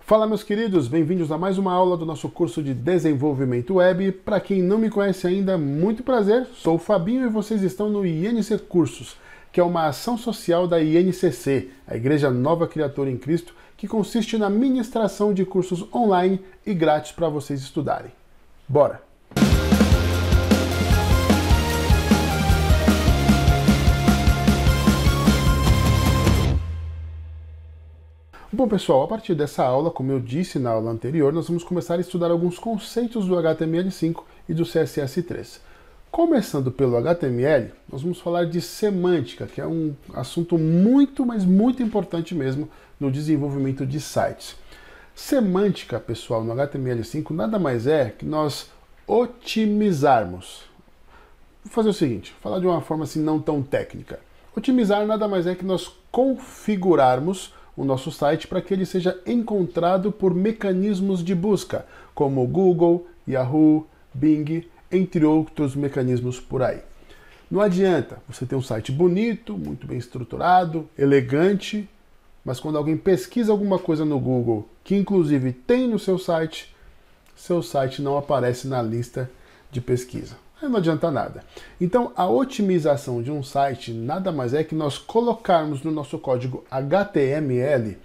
Fala, meus queridos, bem-vindos a mais uma aula do nosso curso de Desenvolvimento Web. Para quem não me conhece ainda, muito prazer, sou o Fabinho e vocês estão no INC Cursos, que é uma ação social da INCC, a Igreja Nova Criatura em Cristo, que consiste na ministração de cursos online e grátis para vocês estudarem. Bora! Bom, pessoal, a partir dessa aula, como eu disse na aula anterior, nós vamos começar a estudar alguns conceitos do HTML5 e do CSS3. Começando pelo HTML, nós vamos falar de semântica, que é um assunto muito, mas muito importante mesmo no desenvolvimento de sites. Semântica, pessoal, no HTML5 nada mais é que nós otimizarmos. Vou fazer o seguinte, falar de uma forma assim não tão técnica. Otimizar nada mais é que nós configurarmos o nosso site para que ele seja encontrado por mecanismos de busca, como Google, Yahoo, Bing, entre outros mecanismos por aí. Não adianta você ter um site bonito, muito bem estruturado, elegante, mas quando alguém pesquisa alguma coisa no Google, que inclusive tem no seu site não aparece na lista de pesquisa. Aí não adianta nada. Então, a otimização de um site nada mais é que nós colocarmos no nosso código HTML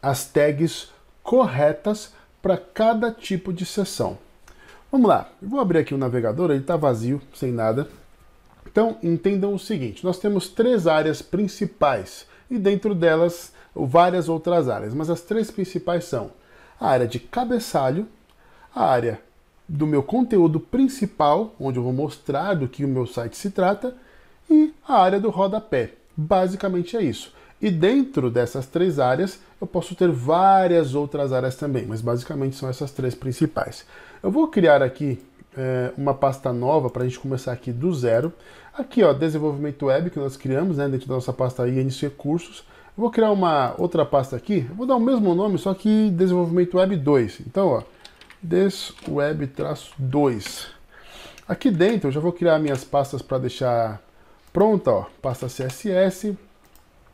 as tags corretas para cada tipo de seção. Vamos lá, eu vou abrir aqui o navegador, ele está vazio, sem nada. Então, entendam o seguinte, nós temos três áreas principais e dentro delas várias outras áreas, mas as três principais são a área de cabeçalho, a área do meu conteúdo principal, onde eu vou mostrar do que o meu site se trata, e a área do rodapé. Basicamente é isso. E dentro dessas três áreas, eu posso ter várias outras áreas também, mas basicamente são essas três principais. Eu vou criar aqui uma pasta nova para a gente começar aqui do zero. Aqui, ó, desenvolvimento web que nós criamos, né, dentro da nossa pasta INC Cursos. Eu vou criar uma outra pasta aqui, eu vou dar o mesmo nome, só que desenvolvimento web 2. Então, ó, desweb-2. Aqui dentro eu já vou criar minhas pastas para deixar pronta, ó, pasta CSS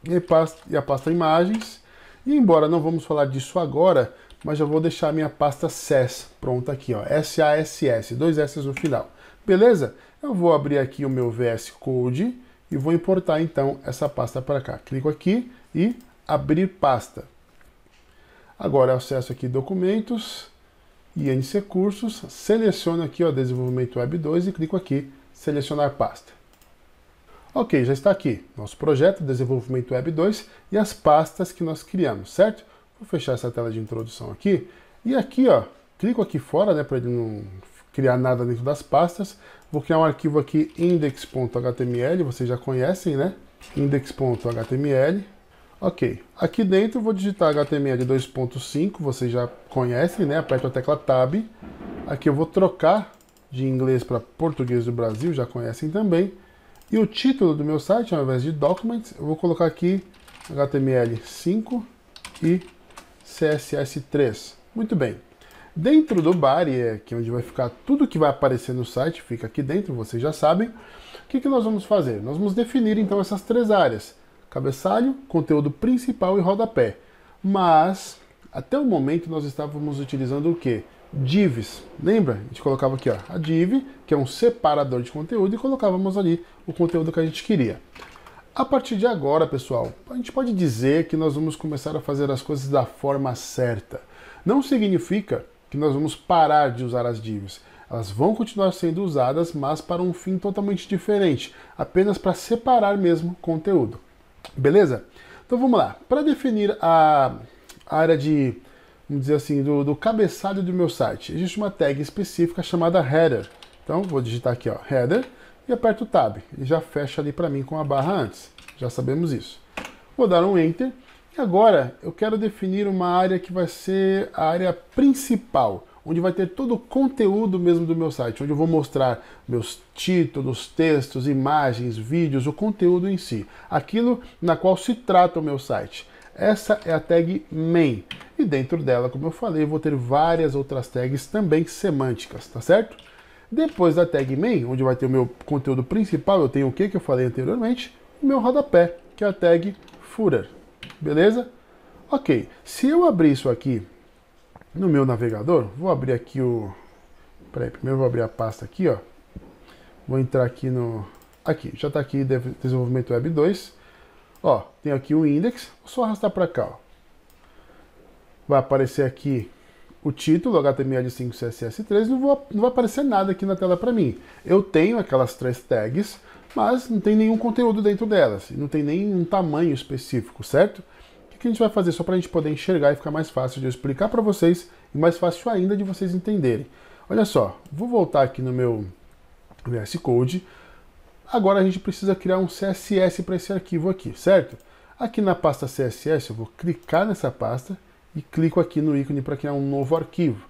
e a pasta imagens. E embora não vamos falar disso agora, mas já vou deixar a minha pasta SES pronta aqui, ó, SASS, dois S no final. Beleza? Eu vou abrir aqui o meu VS Code e vou importar então essa pasta para cá. Clico aqui e abrir pasta. Agora eu acesso aqui documentos, INC Cursos, seleciono aqui o Desenvolvimento Web 2 e clico aqui, selecionar pasta. Ok, já está aqui, nosso projeto, Desenvolvimento Web 2 e as pastas que nós criamos, certo? Vou fechar essa tela de introdução aqui, e aqui, ó, clico aqui fora, né, para ele não criar nada dentro das pastas, vou criar um arquivo aqui, index.html, vocês já conhecem, né? Index.html. Ok, aqui dentro eu vou digitar HTML 2.5, vocês já conhecem, né? Aperto a tecla Tab. Aqui eu vou trocar de inglês para português do Brasil, já conhecem também. E o título do meu site, ao invés de Documents, eu vou colocar aqui HTML5 e CSS3. Muito bem. Dentro do body, que é onde vai ficar tudo que vai aparecer no site, fica aqui dentro, vocês já sabem. O que nós vamos fazer? Nós vamos definir então essas três áreas. Cabeçalho, conteúdo principal e rodapé. Mas, até o momento, nós estávamos utilizando o quê? Divs. Lembra? A gente colocava aqui, ó, a div, que é um separador de conteúdo, e colocávamos ali o conteúdo que a gente queria. A partir de agora, pessoal, a gente pode dizer que nós vamos começar a fazer as coisas da forma certa. Não significa que nós vamos parar de usar as divs. Elas vão continuar sendo usadas, mas para um fim totalmente diferente, apenas para separar mesmo conteúdo. Beleza? Então vamos lá. Para definir a área de, vamos dizer assim, do cabeçalho do meu site, existe uma tag específica chamada header. Então vou digitar aqui, ó, header, e aperto o Tab. Ele já fecha ali para mim com a barra antes. Já sabemos isso. Vou dar um Enter. E agora eu quero definir uma área que vai ser a área principal, onde vai ter todo o conteúdo mesmo do meu site, onde eu vou mostrar meus títulos, textos, imagens, vídeos, o conteúdo em si, aquilo na qual se trata o meu site. Essa é a tag main, e dentro dela, como eu falei, eu vou ter várias outras tags também semânticas, tá certo? Depois da tag main, onde vai ter o meu conteúdo principal, eu tenho o que eu falei anteriormente? O meu rodapé, que é a tag footer, beleza? Ok, se eu abrir isso aqui no meu navegador, vou abrir aqui o... Peraí, primeiro eu vou abrir a pasta aqui, ó. Vou entrar aqui no... Aqui, já está aqui Desenvolvimento Web 2. Ó, tem aqui o index, vou só arrastar para cá, ó. Vai aparecer aqui o título, HTML5 CSS3, não vai aparecer nada aqui na tela para mim. Eu tenho aquelas 3 tags, mas não tem nenhum conteúdo dentro delas, e não tem nenhum tamanho específico, certo? O que a gente vai fazer só para a gente poder enxergar e ficar mais fácil de eu explicar para vocês, e mais fácil ainda de vocês entenderem. Olha só, vou voltar aqui no meu VS Code. Agora a gente precisa criar um CSS para esse arquivo aqui, certo? Aqui na pasta CSS eu vou clicar nessa pasta e clico aqui no ícone para criar um novo arquivo.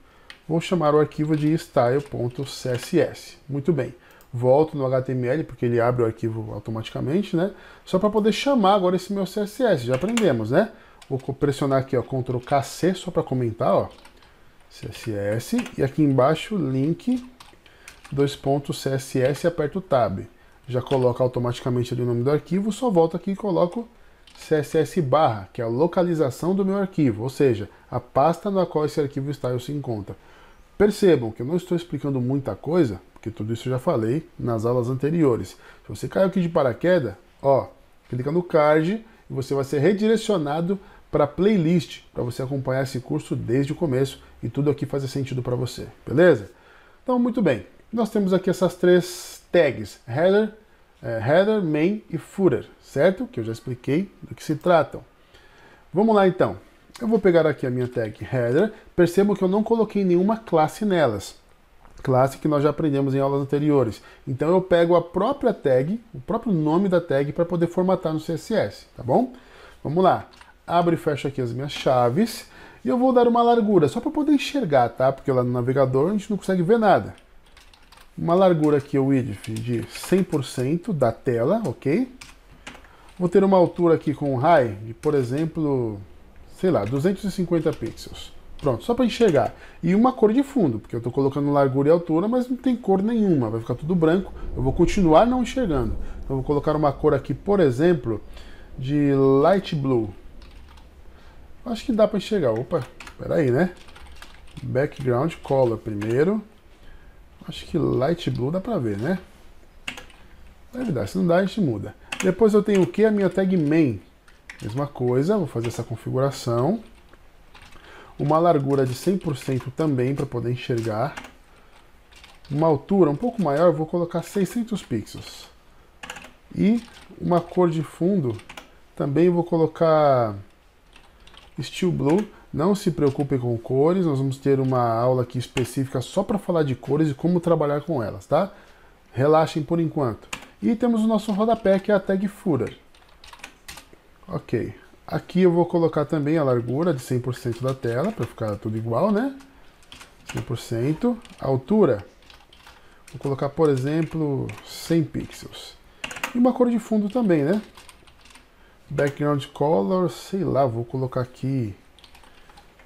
Vou chamar o arquivo de style.css. Muito bem. Volto no HTML, porque ele abre o arquivo automaticamente, né? Só para poder chamar agora esse meu CSS. Já aprendemos, né? Vou pressionar aqui, ó, Ctrl KC, só para comentar, ó. CSS. E aqui embaixo, link, .css, e aperto o Tab. Já coloca automaticamente ali o nome do arquivo, só volto aqui e coloco CSS barra, que é a localização do meu arquivo, ou seja, a pasta na qual esse arquivo style se encontra. Percebam que eu não estou explicando muita coisa, porque tudo isso eu já falei nas aulas anteriores. Se você caiu aqui de paraquedas, ó, clica no card e você vai ser redirecionado para a playlist, para você acompanhar esse curso desde o começo e tudo aqui fazer sentido para você, beleza? Então, muito bem. Nós temos aqui essas 3 tags, header, main e footer, certo? Que eu já expliquei do que se tratam. Vamos lá então. Eu vou pegar aqui a minha tag header. Percebam que eu não coloquei nenhuma classe nelas. Classe que nós já aprendemos em aulas anteriores. Então eu pego a própria tag, o próprio nome da tag para poder formatar no CSS, tá bom? Vamos lá. Abro e fecho aqui as minhas chaves. E eu vou dar uma largura, só para poder enxergar, tá? Porque lá no navegador a gente não consegue ver nada. Uma largura aqui, o width de 100% da tela, ok? Vou ter uma altura aqui com high de, por exemplo, sei lá, 250 pixels. Pronto, só para enxergar. E uma cor de fundo, porque eu estou colocando largura e altura, mas não tem cor nenhuma, vai ficar tudo branco. Eu vou continuar não enxergando. Então eu vou colocar uma cor aqui, por exemplo, de light blue. Acho que dá para enxergar. Opa, peraí, né? Background color primeiro. Acho que light blue dá pra ver, né? Deve dar, se não dá a gente muda. Depois eu tenho o que? A minha tag main. Mesma coisa, vou fazer essa configuração. Uma largura de 100% também para poder enxergar. Uma altura um pouco maior, vou colocar 600 pixels. E uma cor de fundo, também vou colocar Steel Blue. Não se preocupem com cores, nós vamos ter uma aula aqui específica só para falar de cores e como trabalhar com elas, tá? Relaxem por enquanto. E temos o nosso rodapé, que é a tag footer. Ok. Aqui eu vou colocar também a largura de 100% da tela, para ficar tudo igual, né? 100%. A altura, vou colocar, por exemplo, 100 pixels. E uma cor de fundo também, né? Background color, sei lá, vou colocar aqui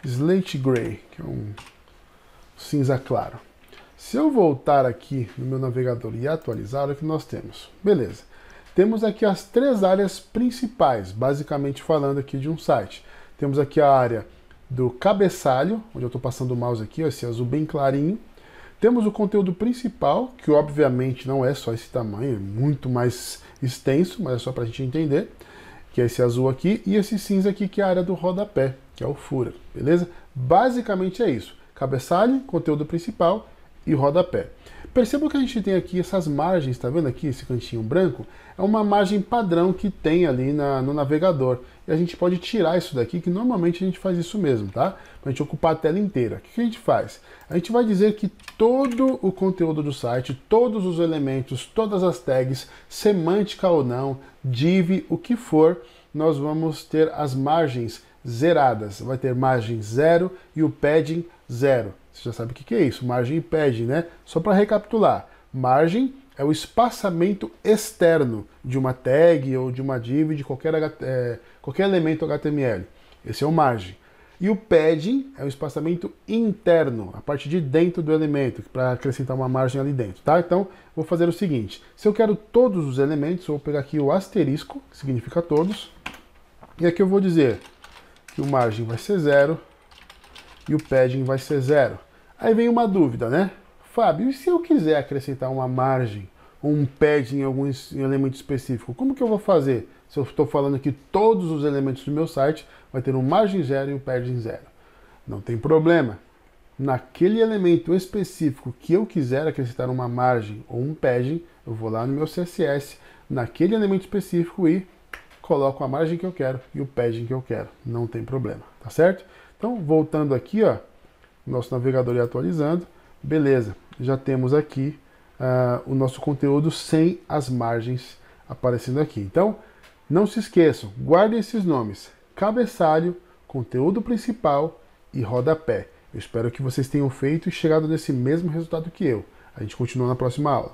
Slate Gray, que é um cinza claro. Se eu voltar aqui no meu navegador e atualizar, olha o que nós temos. Beleza. Temos aqui as 3 áreas principais, basicamente falando aqui de um site. Temos aqui a área do cabeçalho, onde eu estou passando o mouse aqui, ó, esse azul bem clarinho. Temos o conteúdo principal, que obviamente não é só esse tamanho, é muito mais extenso, mas é só para a gente entender, que é esse azul aqui, e esse cinza aqui, que é a área do rodapé, que é o footer, beleza? Basicamente é isso. Cabeçalho, conteúdo principal e rodapé. Percebam que a gente tem aqui essas margens, tá vendo aqui esse cantinho branco? É uma margem padrão que tem ali no navegador. E a gente pode tirar isso daqui, que normalmente a gente faz isso mesmo, tá? Pra gente ocupar a tela inteira. O que a gente faz? A gente vai dizer que todo o conteúdo do site, todos os elementos, todas as tags, semântica ou não, div, o que for, nós vamos ter as margens zeradas. Vai ter margem 0 e o padding 0. Você já sabe o que é isso, margem e padding, né? Só para recapitular, margem é o espaçamento externo de uma tag ou de uma div, de qualquer elemento HTML. Esse é o margem. E o padding é o espaçamento interno, a parte de dentro do elemento, para acrescentar uma margem ali dentro, tá? Então, vou fazer o seguinte, se eu quero todos os elementos, eu vou pegar aqui o asterisco, que significa todos, e aqui eu vou dizer que o margem vai ser 0, e o padding vai ser 0. Aí vem uma dúvida, né? Fábio, e se eu quiser acrescentar uma margem ou um padding em algum elemento específico, como que eu vou fazer? Se eu estou falando que todos os elementos do meu site vai ter um margem 0 e um padding 0. Não tem problema. Naquele elemento específico que eu quiser acrescentar uma margem ou um padding, eu vou lá no meu CSS, naquele elemento específico e coloco a margem que eu quero e o padding que eu quero. Não tem problema, tá certo? Então, voltando aqui, ó, nosso navegador ia atualizando. Beleza, já temos aqui o nosso conteúdo sem as margens aparecendo aqui. Então, não se esqueçam, guardem esses nomes: cabeçalho, conteúdo principal e rodapé. Eu espero que vocês tenham feito e chegado nesse mesmo resultado que eu. A gente continua na próxima aula.